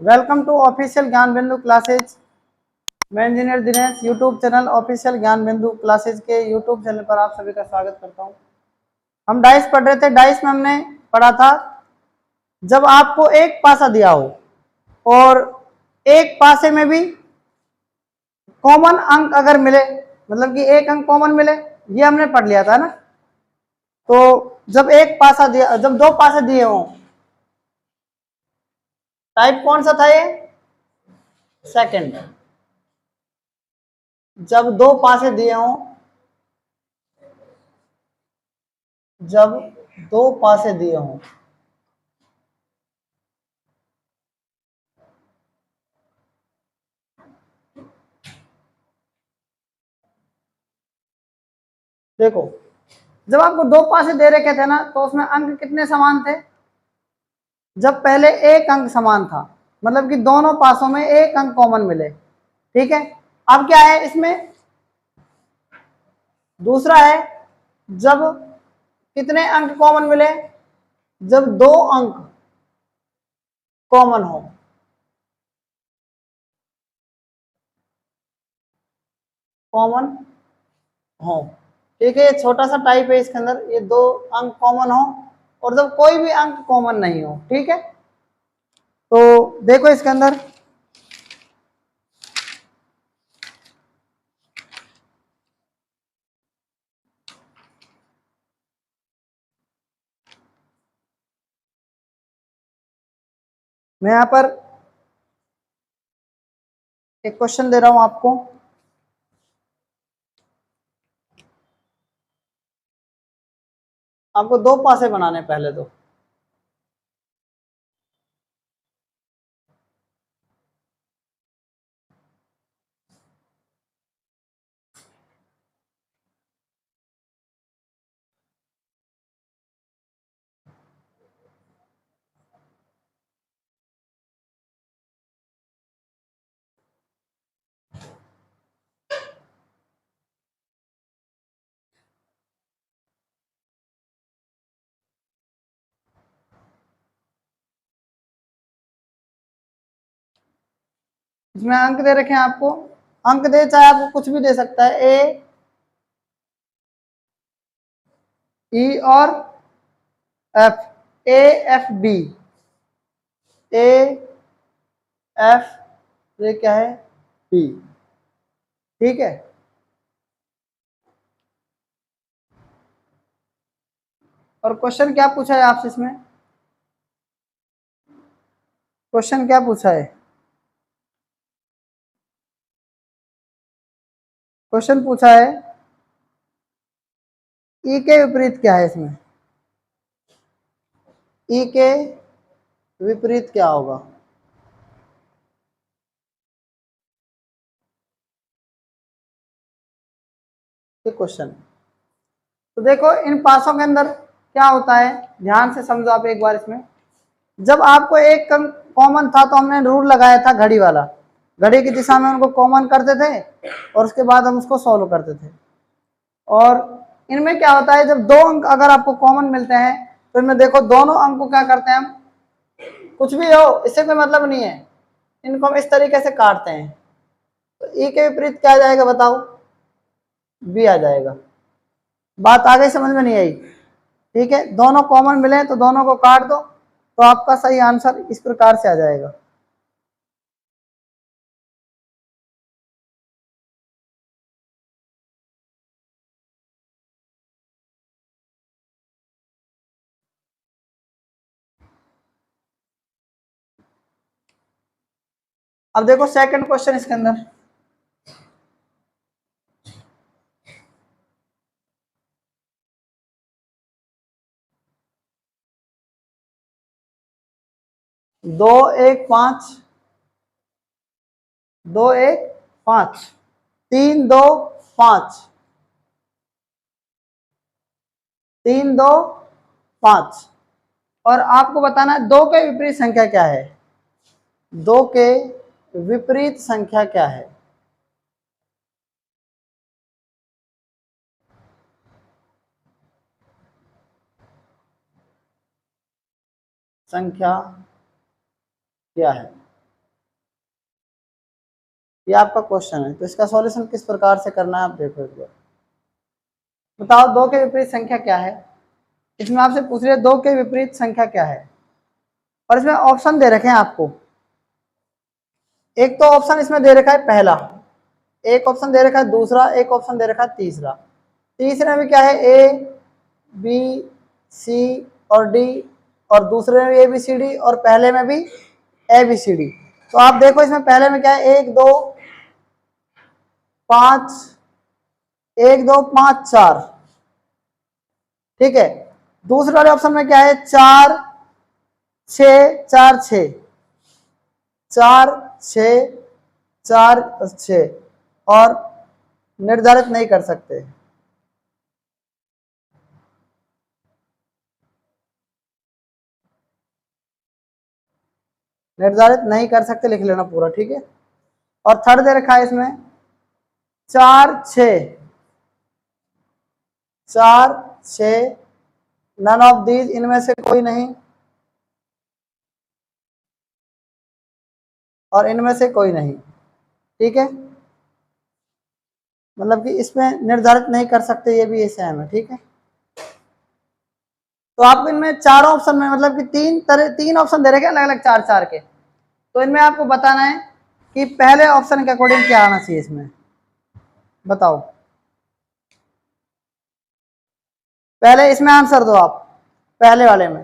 Welcome to official ज्ञान बिंदु classes. मैं engineer Dinesh YouTube channel official ज्ञान बिंदु क्लासेज के यूट्यूब चैनल पर आप सभी का स्वागत करता हूं। हम डाइस पढ़ रहे थे। डाइस में हमने पढ़ा था जब आपको एक पासा दिया हो और एक पासे में भी कॉमन अंक अगर मिले, मतलब कि एक अंक कॉमन मिले, ये हमने पढ़ लिया था ना। तो जब एक पासा दिया, जब दो पासे दिए हों, टाइप कौन सा था ये? सेकंड। जब दो पासे दिए हों, जब दो पासे दिए हों, देखो जब आपको दो पासे दे रखे थे ना, तो उसमें अंक कितने समान थे? जब पहले एक अंक समान था, मतलब कि दोनों पासों में एक अंक कॉमन मिले, ठीक है। अब क्या है इसमें? दूसरा है जब कितने अंक कॉमन मिले? जब दो अंक कॉमन हो। कॉमन हो, ठीक है। ये छोटा सा टाइप है इसके अंदर, ये दो अंक कॉमन हो और जब कोई भी अंक कॉमन नहीं हो, ठीक है। तो देखो इसके अंदर मैं यहां पर एक क्वेश्चन दे रहा हूं आपको। आपको दो पासे बनाने पहले दो। इसमें अंक दे रखे हैं आपको। अंक दे, चाहे आपको कुछ भी दे सकता है, ए, ई और F. A F B, A F, ये क्या है? बी, ठीक है। और क्वेश्चन क्या पूछा है आपसे इसमें? क्वेश्चन क्या पूछा है? क्वेश्चन पूछा है ई के विपरीत क्या है इसमें? ई के विपरीत क्या होगा? ये क्वेश्चन। तो देखो इन पासों के अंदर क्या होता है, ध्यान से समझो आप एक बार इसमें। जब आपको एक कॉमन था तो हमने रूल लगाया था घड़ी वाला, घड़ी की दिशा में उनको कॉमन करते थे और उसके बाद हम उसको सॉल्व करते थे। और इनमें क्या होता है, जब दो अंक अगर आपको कॉमन मिलते हैं तो इनमें देखो दोनों अंक को क्या करते हैं हम, कुछ भी हो इससे कोई मतलब नहीं है, इनको हम इस तरीके से काटते हैं। तो ई के विपरीत क्या आ जाएगा बताओ? बी आ जाएगा। बात आ गई? समझ में नहीं आई? ठीक है, दोनों कॉमन मिले तो दोनों को काट दो, तो आपका सही आंसर इस प्रकार से आ जाएगा। अब देखो सेकंड क्वेश्चन इसके अंदर। दो एक पांच, दो एक पांच, तीन दो पांच, तीन दो पांच। और आपको बताना है दो के विपरीत संख्या क्या है। दो के विपरीत संख्या क्या है? संख्या क्या है? ये आपका क्वेश्चन है। तो इसका सॉल्यूशन किस प्रकार से करना है आप देखो एक बार। बताओ 2 के विपरीत संख्या क्या है। इसमें आपसे पूछ रहे 2 के विपरीत संख्या क्या है, और इसमें ऑप्शन दे रखे हैं आपको। एक तो ऑप्शन इसमें दे रखा है पहला, एक ऑप्शन दे रखा है दूसरा, एक ऑप्शन दे रखा है तीसरा। तीसरे में क्या है ए बी सी और डी, और दूसरे में ए बी सी डी, और पहले में भी ए बी सी डी। तो आप देखो इसमें पहले में क्या है 1 2 5, 1 2 5 4, ठीक है। दूसरे वाले ऑप्शन में क्या है 4 6 4 6, 4 6 4 6, और निर्धारित नहीं कर सकते। निर्धारित नहीं कर सकते लिख लेना पूरा, ठीक है। और थर्ड दे रखा है इसमें 4 6 4 6, नन ऑफ दीज, इनमें से कोई नहीं, और इनमें से कोई नहीं, ठीक है। मतलब कि इसमें निर्धारित नहीं कर सकते, ये भी ये सेम है, ठीक है। तो आपको इनमें चारों ऑप्शन में मतलब कि तीन ऑप्शन दे रखे अलग अलग 4 4 के। तो इनमें आपको बताना है कि पहले ऑप्शन के अकॉर्डिंग क्या आना चाहिए इसमें, बताओ। पहले इसमें आंसर दो आप। पहले वाले में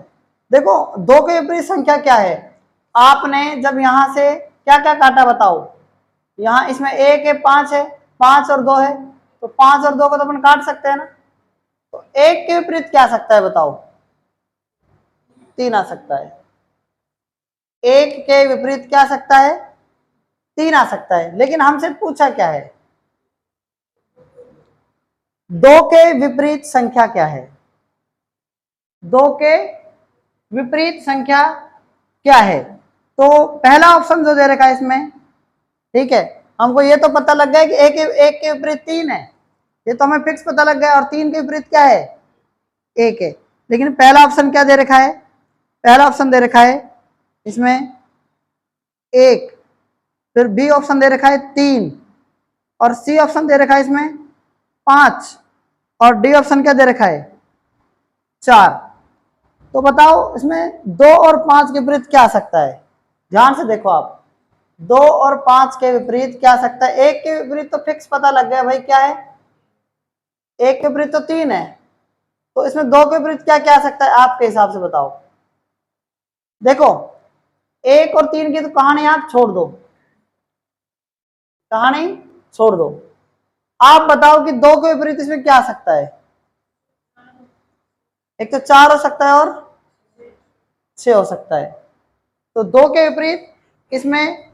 देखो 2 के विपरीत संख्या क्या है। आपने जब यहां से क्या क्या काटा बताओ। यहाँ इसमें 1 है 5 है, 5 और 2 है, तो 5 और 2 को तो अपन काट सकते हैं ना। तो 1 के विपरीत क्या आ सकता है बताओ। 3 आ सकता है। 1 के विपरीत क्या आ सकता है, 3 आ सकता है। लेकिन हमसे पूछा क्या है 2 के विपरीत संख्या क्या है। 2 के विपरीत संख्या क्या है। तो पहला ऑप्शन जो दे रखा है इसमें, ठीक है, हमको ये तो पता लग गया कि एक के विपरीत 3 है, ये तो हमें फिक्स पता लग गया। और 3 के विपरीत क्या है 1 है। लेकिन पहला ऑप्शन क्या दे रखा है, पहला ऑप्शन दे रखा है इसमें 1, फिर बी ऑप्शन दे रखा है 3, और सी ऑप्शन दे रखा है इसमें 5, और डी ऑप्शन क्या दे रखा है 4। तो बताओ इसमें 2 और 5 के विपरीत क्या आ सकता है। ध्यान से देखो आप, 2 और 5 के विपरीत क्या आ सकता है। 1 के विपरीत तो फिक्स पता लग गया भाई क्या है, 1 के विपरीत तो 3 है। तो इसमें 2 के विपरीत क्या क्या आ सकता है आपके हिसाब से बताओ। देखो 1 और 3 की तो कहानी आप छोड़ दो, कहानी छोड़ दो। आप बताओ कि 2 के विपरीत इसमें क्या आ सकता है। एक तो 4 हो सकता है और 6 हो सकता है। तो 2 के विपरीत इसमें,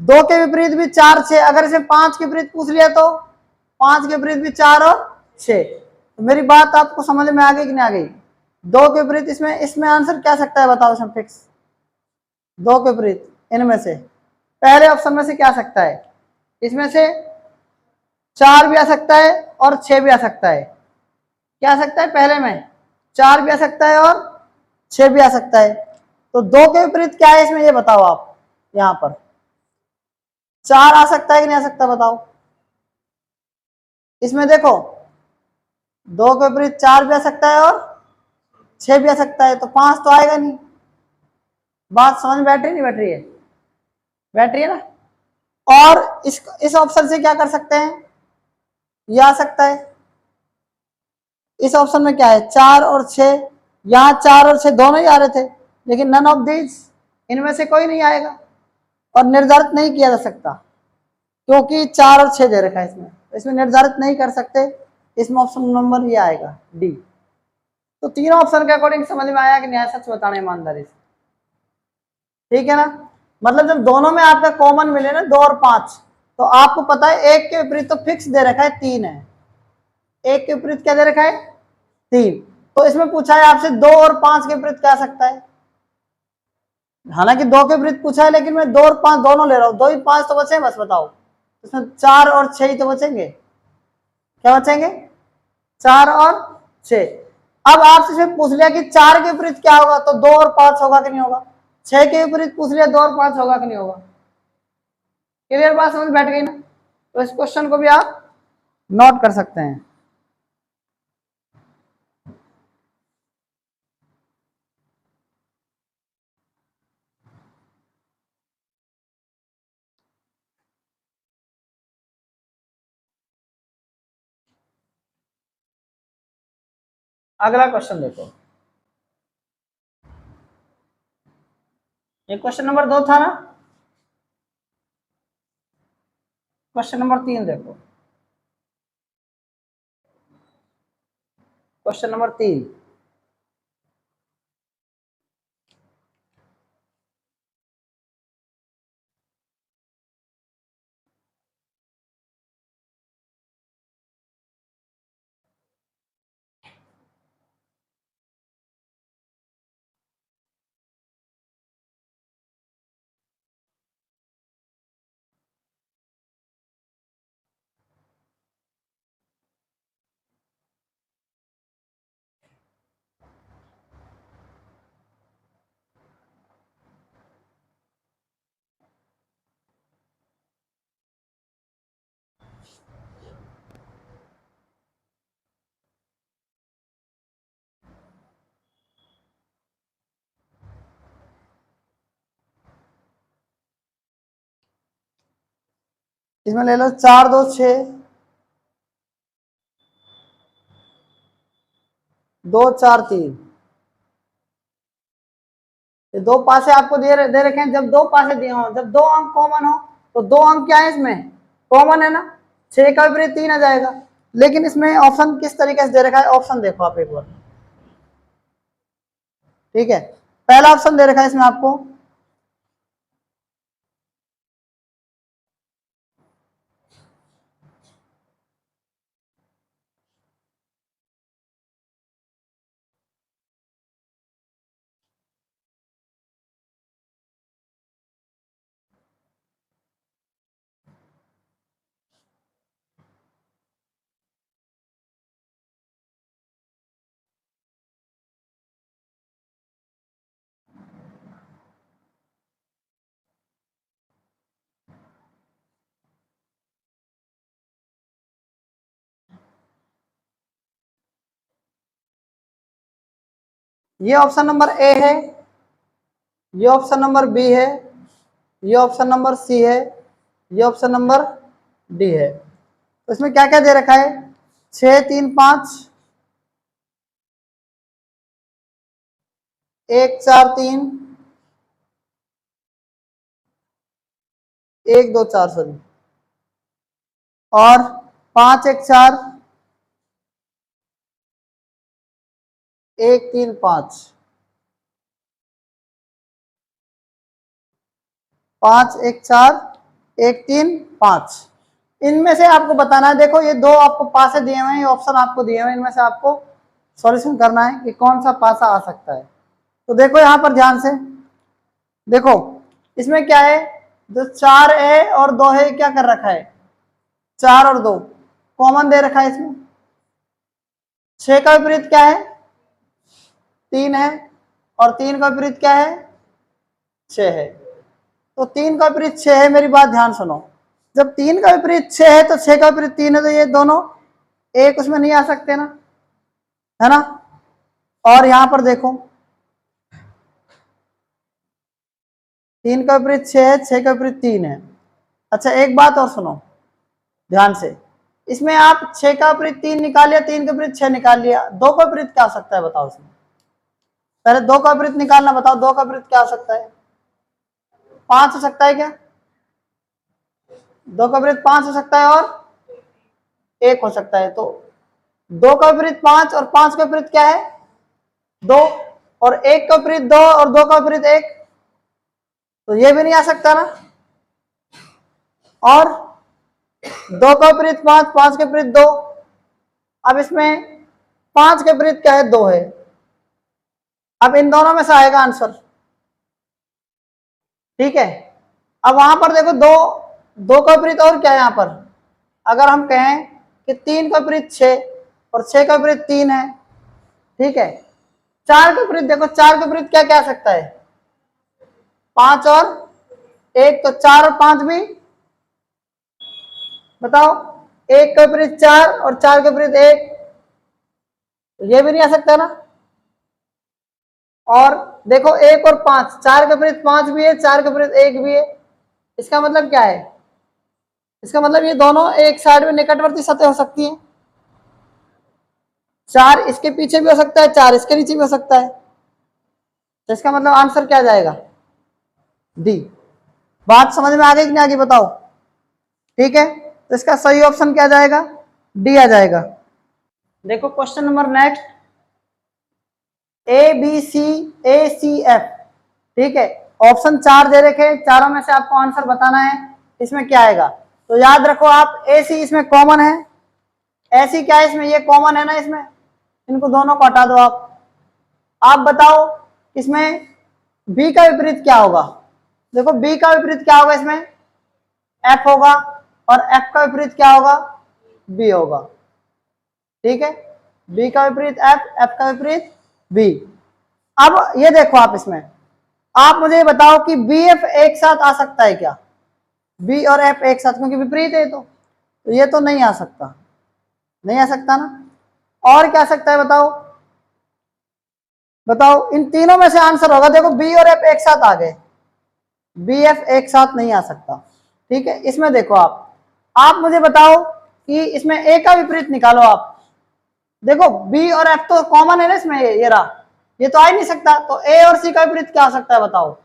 2 के विपरीत भी 4 6, अगर इसमें 5 के विपरीत पूछ लिया तो 5 के विपरीत भी 4 और 6। तो मेरी बात आपको समझ में आ गई कि नहीं आ गई। 2 के विपरीत इसमें आंसर क्या सकता है बताओ इसमें फिक्स। 2 के विपरीत इनमें से पहले ऑप्शन में से क्या सकता है, इसमें से 4 भी आ सकता है और 6 भी आ सकता है। क्या आ सकता है पहले में 4 भी आ सकता है और 6 भी आ सकता है। तो 2 के विपरीत क्या है इसमें ये बताओ आप। यहां पर 4 आ सकता है कि नहीं आ सकता बताओ। इसमें देखो 2 के विपरीत 4 भी आ सकता है और 6 भी आ सकता है, तो 5 तो आएगा नहीं। बात समझ में बैठ रही नहीं बैठ रही है, बैठ रही है ना। और इस ऑप्शन से क्या कर सकते हैं, ये आ सकता है। इस ऑप्शन में क्या है 4 और 6, यहाँ 4 और 6 दोनों ही आ रहे थे, लेकिन नन ऑफ दीज, इनमें से कोई नहीं आएगा। और निर्धारित नहीं किया जा सकता क्योंकि 4 और 6 दे रखा है इसमें, इसमें निर्धारित नहीं कर सकते। इसमें ऑप्शन नंबर ये आएगा डी। तो तीनों ऑप्शन के अकॉर्डिंग समझ में आया कि नहीं, सच बताना ईमानदारी से, ठीक है ना। मतलब जब दोनों में आपका कॉमन मिले ना 2 और 5, तो आपको पता है 1 के विपरीत तो फिक्स दे रखा है 3 है, 1 के विपरीत क्या दे रखा है 3। तो इसमें पूछा है आपसे 2 और 5 के विपरीत क्या सकता है। हालांकि 2 के विपरीत पूछा है, लेकिन मैं 2 और 5 दोनों ले रहा हूं, 2 ही 5 तो बचे बस बताओ। इसमें 4 और 6 ही तो बचेंगे। क्या बचेंगे 4 और 6। अब आपसे इसमें पूछ लिया कि 4 के विपरीत क्या होगा, तो 2 और 5 होगा कि नहीं होगा। 6 के विपरीत पूछ लिया 2 और 5 होगा कि नहीं होगा। क्लियर बात समझ बैठ गई ना? तो इस क्वेश्चन को भी आप नोट कर सकते हैं। अगला क्वेश्चन देखो, ये क्वेश्चन नंबर 2 था ना। क्वेश्चन नंबर 3 देखो, क्वेश्चन नंबर 3, इसमें ले लो 4 2 6, 2 4 3, ये 2 पासे आपको दे रखे हैं। जब 2 पासे दिए हो, जब 2 अंक कॉमन हो, तो 2 अंक क्या है इसमें, कॉमन है ना। 6 का विपरीत 3 आ जाएगा। लेकिन इसमें ऑप्शन किस तरीके से दे रखा है, ऑप्शन देखो आप एक बार, ठीक है। पहला ऑप्शन दे रखा है इसमें आपको ये ऑप्शन नंबर ए है, ये ऑप्शन नंबर बी है, ये ऑप्शन नंबर सी है, ये ऑप्शन नंबर डी है। तो इसमें क्या क्या दे रखा है, 6 3 5, 1 4 3, 1 2 4 सॉरी, और 5 1 4, 1 3 5, 5 1 4, 1 3 5। इनमें से आपको बताना है, देखो ये 2 आपको पासे दिए हुए हैं, ये ऑप्शन आपको दिए हुए हैं, इनमें से आपको सॉल्यूशन करना है कि कौन सा पासा आ सकता है। तो देखो यहां पर ध्यान से देखो, इसमें क्या है, जो 4 है और 2 है, क्या कर रखा है, 4 और 2 कॉमन दे रखा है इसमें। 6 का विपरीत क्या है, 3 है, और 3 का विपरीत क्या है, 6 है। तो 3 का विपरीत 6 है, मेरी बात ध्यान सुनो। जब 3 का विपरीत 6 है तो 6 का विपरीत 3 है, तो ये दोनों एक उसमें नहीं आ सकते ना, है ना। और यहां पर देखो 3 का विपरीत 6 है, 6 का विपरीत 3 है। अच्छा एक बात और सुनो ध्यान से, इसमें आप 6 का विपरीत 3 निकाल लिया, 3 का विपरीत 6 निकाल लिया, 2 का विपरीत क्या हो सकता है बताओ इसमें, पहले 2 का विपरीत निकालना, बताओ 2 का विपरीत क्या हो सकता है, 5 हो सकता है क्या, 2 का विपरीत 5 हो सकता है, और 1 हो सकता है। तो 2 का विपरीत 5 और 5 का विपरीत क्या है, 2, और 1 का विपरीत 2 और 2 का विपरीत 1, तो ये भी नहीं आ सकता ना। और 2 का विपरीत 5, 5 के विपरीत 2, अब इसमें 5 के विपरीत क्या है, 2 है। अब इन दोनों में से आएगा आंसर, ठीक है। अब वहां पर देखो 2 का विपरीत और क्या है यहां पर, अगर हम कहें कि 3 का विपरीत 6 और 6 का विपरीत 3 है, ठीक है। 4 का विपरीत देखो, 4 का विपरीत क्या क्या आ सकता है, 5 और 1, तो 4 और 5 भी बताओ, एक के विपरीत 4 और 4 के विपरीत 1, ये भी नहीं आ सकता ना। और देखो 1 और 5, 4 के विपरीत 5 भी है, 4 के विपरीत 1 भी है। इसका मतलब क्या है? इसका मतलब ये दोनों एक साइड में निकटवर्ती सतह हो सकती हैं। 4 इसके पीछे भी हो सकता है, 4 इसके नीचे भी हो सकता है। तो इसका मतलब आंसर क्या जाएगा? डी। बात समझ में आ गई कि नहीं आ गई बताओ? ठीक है, तो इसका सही ऑप्शन क्या जाएगा? डी आ जाएगा। देखो क्वेश्चन नंबर नेक्स्ट, ABCACF। ठीक है, ऑप्शन 4 दे रखे, चारों में से आपको आंसर बताना है, इसमें क्या आएगा। तो याद रखो आप, AC इसमें कॉमन है, ऐसी क्या है इसमें, ये कॉमन है ना इसमें, इनको दोनों को हटा दो आप बताओ इसमें B का विपरीत क्या होगा। देखो B का विपरीत क्या होगा, इसमें F होगा, और F का विपरीत क्या होगा? B होगा। ठीक है, B का विपरीत F, F का विपरीत B। अब ये देखो आप, इसमें आप मुझे बताओ कि BF एक साथ आ सकता है क्या? B और F एक साथ, क्योंकि विपरीत है तो ये तो नहीं आ सकता, नहीं आ सकता ना। और क्या आ सकता है बताओ? बताओ, इन तीनों में से आंसर होगा। देखो B और F एक साथ आ गए, BF एक साथ नहीं आ सकता। ठीक है, इसमें देखो आप मुझे बताओ कि इसमें A का विपरीत निकालो आप। देखो B और F तो कॉमन है ना इसमें, ये रहा, ये तो आ ही नहीं सकता। तो A और C का विपरीत क्या हो सकता है बताओ?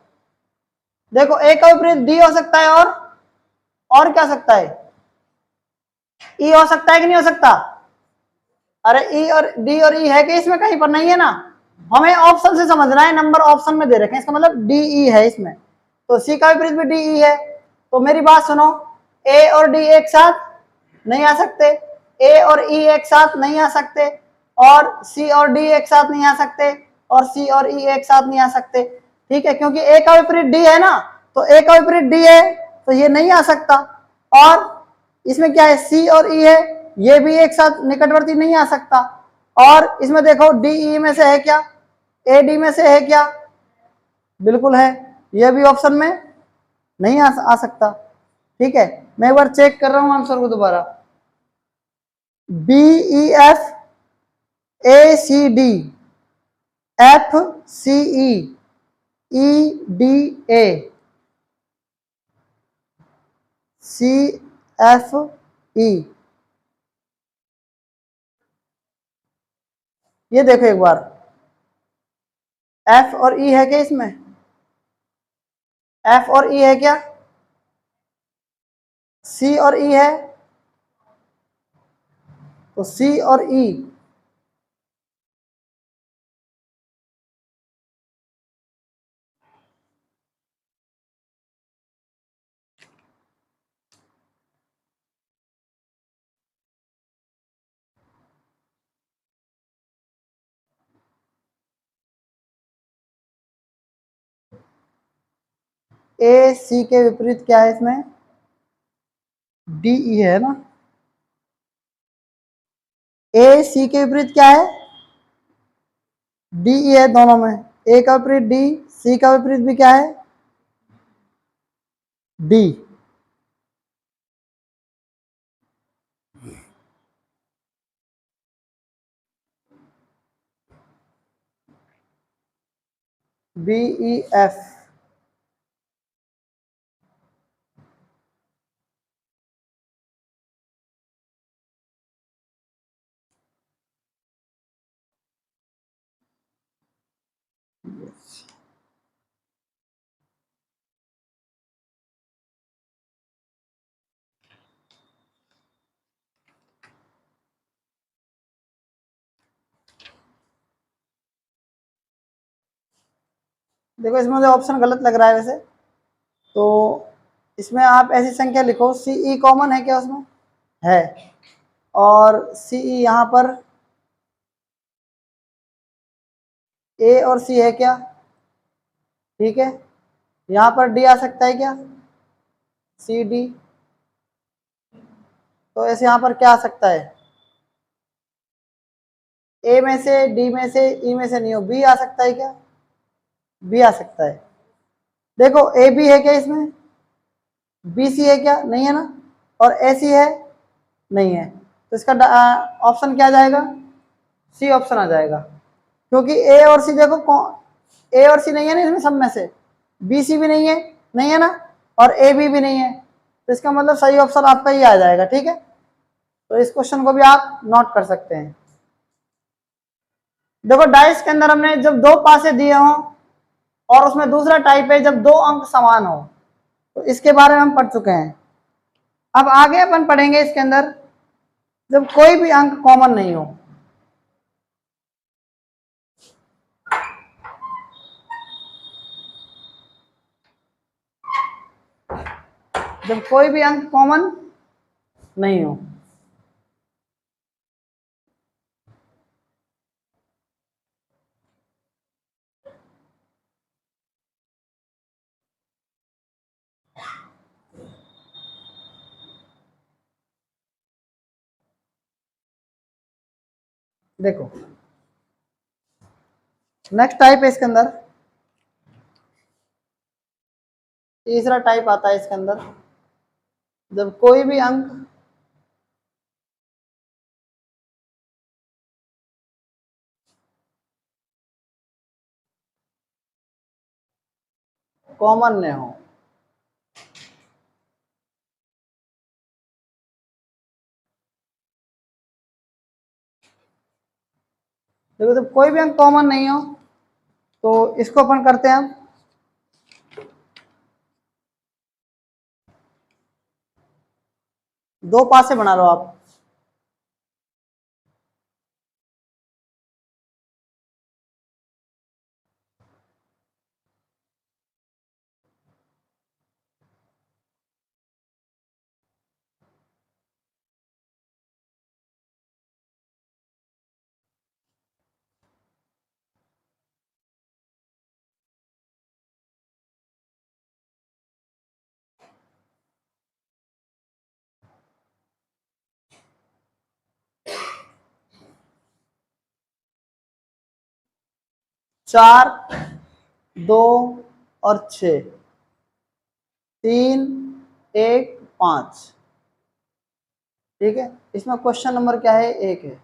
देखो A का विपरीत D हो सकता है, और क्या सकता है? E हो सकता है कि नहीं हो सकता? अरे E और D और E है कि इसमें? कहीं पर नहीं है ना, हमें ऑप्शन से समझना है, नंबर ऑप्शन में दे रखे हैं, इसका मतलब DE है इसमें। तो C का विपरीत भी DE है। तो मेरी बात सुनो, A और D एक साथ नहीं आ सकते, A और E एक साथ नहीं आ सकते, और C और D एक साथ नहीं आ सकते, और C और E एक साथ नहीं आ सकते। ठीक है, क्योंकि A का विपरीत D है ना, तो A का विपरीत D है, तो ये नहीं आ सकता। और इसमें क्या है, C और E है, ये भी एक साथ निकटवर्ती नहीं आ सकता। और इसमें देखो DE में से है क्या, AD में से है क्या? बिल्कुल है, ये भी ऑप्शन में नहीं आ सकता। ठीक है, मैं एक बार चेक कर रहा हूं आंसर को दोबारा। BEF, ACD, FCE, EDA, CFE। ये देखो एक बार, F और E है क्या इसमें? F और E है क्या? C और E है, तो C और E। AC के विपरीत क्या है इसमें? DE है ना। AC के विपरीत क्या है? DE है दोनों में। A का विपरीत D, C का विपरीत भी क्या है? D। BEF। देखो इसमें मुझे ऑप्शन गलत लग रहा है वैसे, तो इसमें आप ऐसी संख्या लिखो, CE कॉमन है क्या उसमें? है। और CE यहाँ पर A और C है क्या? ठीक है, यहाँ पर D आ सकता है क्या? CD। तो ऐसे यहाँ पर क्या आ सकता है? A में से, D में से, E में से नहीं हो, B आ सकता है क्या? B आ सकता है। देखो AB है क्या इसमें? BC है क्या? नहीं है ना। और AC है, नहीं है, तो इसका ऑप्शन क्या आ जाएगा, सी ऑप्शन आ जाएगा, क्योंकि ए और सी देखो, ए और सी नहीं है ना इसमें सब में से, बी सी भी नहीं है ना, और ए भी नहीं है, तो इसका मतलब सही ऑप्शन आपका ये आ जाएगा। ठीक है, तो इस क्वेश्चन को भी आप नोट कर सकते हैं। देखो डाइस के अंदर हमने जब दो पासे दिए हों और उसमें दूसरा टाइप है जब दो अंक समान हो, तो इसके बारे में हम पढ़ चुके हैं। अब आगे अपन पढ़ेंगे इसके अंदर जब कोई भी अंक कॉमन नहीं हो। जब कोई भी अंक कॉमन नहीं हो, देखो नेक्स्ट टाइप है इसके अंदर, तीसरा टाइप आता है इसके अंदर, जब कोई भी अंक कॉमन न हो। देखो जब कोई भी अंक कॉमन नहीं हो तो इसको अपन करते हैं, दो पासे बना लो आप, चार, दो और 6, 3, 1, 5। ठीक है, इसमें क्वेश्चन नंबर क्या है, 1 है।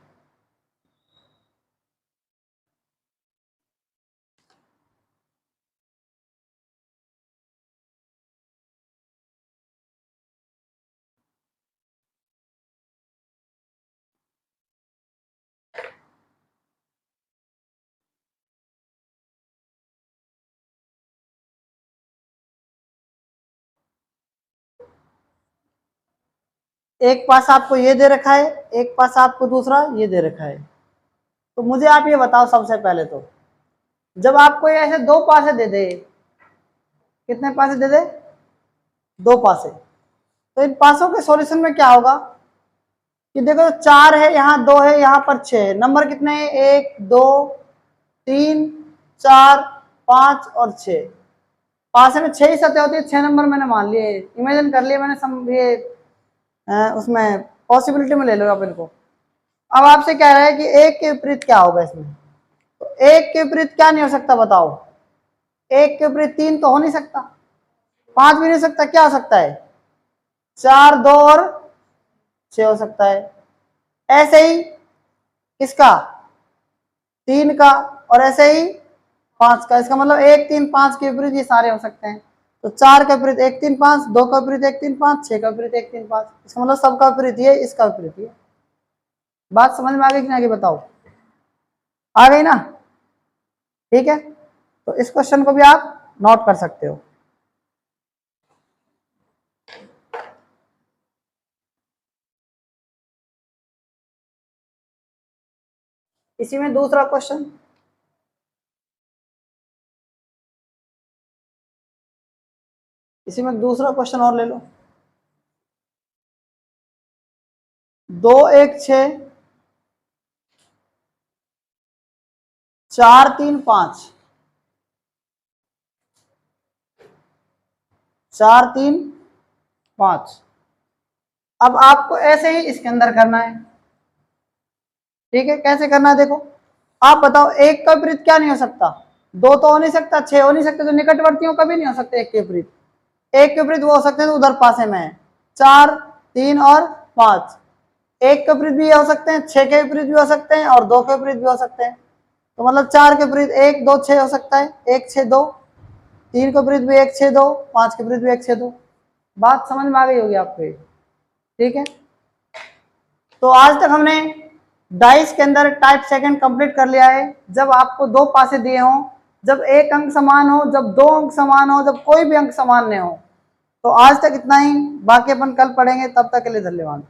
एक पास आपको ये दे रखा है, एक पास आपको दूसरा ये दे रखा है, तो मुझे आप ये बताओ सबसे पहले तो, जब आपको ये ऐसे दो पासे दे दे, कितने पासे दे दे, दो पासे, तो इन पासों के सॉल्यूशन में क्या होगा कि देखो 4 है, यहाँ 2 है, यहाँ पर 6 है, नंबर कितने हैं, 1, 2, 3, 4, 5 और 6। पासे में 6 ही सतह होती है, 6 नंबर मैंने मान लिए, इमेजिन कर लिया मैंने, ये उसमें पॉसिबिलिटी में ले लो आप इनको। अब आपसे कह रहा है कि एक के विपरीत क्या होगा इसमें, तो एक के विपरीत क्या नहीं हो सकता बताओ, एक के विपरीत 3 तो हो नहीं सकता, 5 भी नहीं सकता, क्या हो सकता है, 4, 2 और 6 हो सकता है। ऐसे ही किसका, 3 का, और ऐसे ही 5 का, इसका मतलब 1, 3, 5 के विपरीत ये सारे हो सकते हैं। तो 4 का विपरीत 1, 3, 5, 2 का विपरीत 1, 3, 5, 6 का विपरीत 1, 3, 5, इसका मतलब सबका विपरीत ये, इसका विपरीत ये। बात समझ में आ गई कि नहीं आगे बताओ, आ गई ना। ठीक है, तो इस क्वेश्चन को भी आप नोट कर सकते हो। इसी में दूसरा क्वेश्चन, इसी में दूसरा क्वेश्चन और ले लो, 2, 1, 6, 4, 3, 5, 4, 3, 5। अब आपको ऐसे ही इसके अंदर करना है। ठीक है, कैसे करना है देखो, आप बताओ एक का विपरीत क्या नहीं हो सकता, 2 तो हो नहीं सकता, 6 हो नहीं सकते, तो निकटवर्तियों कभी नहीं हो सकते एक के विपरीत। एक के विपरीत वो हो सकते हैं तो उधर पासे में है, 4, 3 और 5। 1 के विपरीत भी हो सकते हैं, 6 के विपरीत भी हो सकते हैं और 2 के विपरीत भी हो सकते हैं। तो मतलब 4 के विपरीत 1 2 6 हो सकता है, 1 6 2, 3 के विपरीत भी 1 6 2, 5 के विपरीत भी 1 6 2। बात समझ में आ गई होगी आपको ये, ठीक है। तो आज तक हमने डाइस के अंदर टाइप सेकंड कंप्लीट कर लिया है। जब आपको 2 पासे दिए हों, जब एक अंक समान हो, जब 2 अंक समान हो, जब कोई भी अंक समान नहीं हो। तो आज तक इतना ही, बाकी अपन कल पढ़ेंगे। तब तक के लिए धन्यवाद।